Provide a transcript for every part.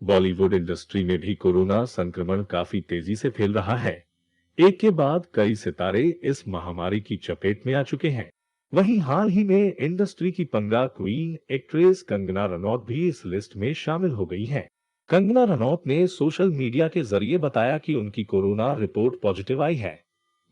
Bollywood industry में भी corona संक्रमण काफी तेजी से फैल रहा है। एक के बाद कई सितारे इस महामारी की चपेट में आ चुके हैं। वहीं हाल ही में इंडस्ट्री की पंगा क्वीन एक्ट्रेस कंगना रनौत भी इस लिस्ट में शामिल हो गई है। कंगना रनौत ने सोशल मीडिया के जरिए बताया कि उनकी कोरोना रिपोर्ट पॉजिटिव आई है,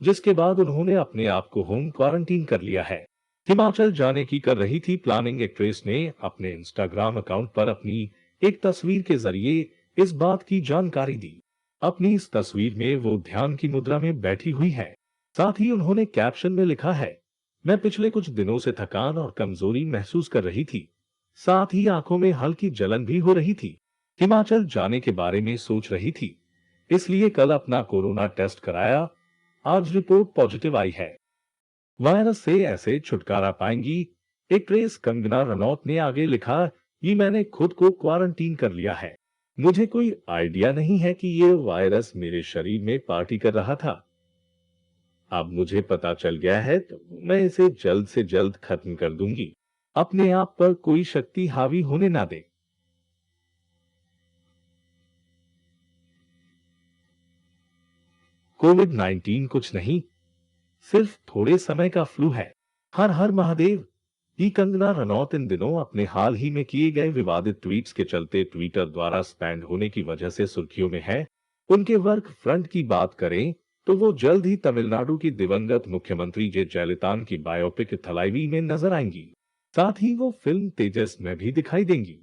जिसके बाद उन्होंने अपने आप को होम क्वारंटीन कर लिया है। हिमाचल जाने की कर रही थी प्लानिंग एक्ट्रेस ने अपने इंस्टाग्राम अकाउंट पर अपनी एक तस्वीर के जरिए इस बात की जानकारी दी। अपनी इस तस्वीर में वो ध्यान की मुद्रा में बैठी हुई है। साथ ही उन्होंने कैप्शन में लिखा है, मैं पिछले कुछ दिनों से थकान और कमजोरी महसूस कर रही थी। साथ ही आंखों में हल्की जलन भी हो रही थी। हिमाचल जाने के बारे में सोच रही थी, इसलिए कल अपना कोरोना टेस्ट कराया। आज रिपोर्ट पॉजिटिव आई है। वायरस से ऐसे छुटकारा पाएंगी एक्ट्रेस कंगना रनौत ने आगे लिखा, ये मैंने खुद को क्वारंटीन कर लिया है। मुझे कोई आइडिया नहीं है कि ये वायरस मेरे शरीर में पार्टी कर रहा था। अब मुझे पता चल गया है तो मैं इसे जल्द से जल्द खत्म कर दूंगी। अपने आप पर कोई शक्ति हावी होने ना दे। कोविड-19 कुछ नहीं, सिर्फ थोड़े समय का फ्लू है। हर हर महादेव। ये कंगना रनौत इन दिनों अपने हाल ही में किए गए विवादित ट्वीट्स के चलते ट्विटर द्वारा स्पैंड होने की वजह से सुर्खियों में है। उनके वर्क फ्रंट की बात करें तो वो जल्द ही तमिलनाडु की दिवंगत मुख्यमंत्री जे जयललिता की बायोपिक थलाइवी में नजर आएंगी। साथ ही वो फिल्म तेजस में भी दिखाई देंगी।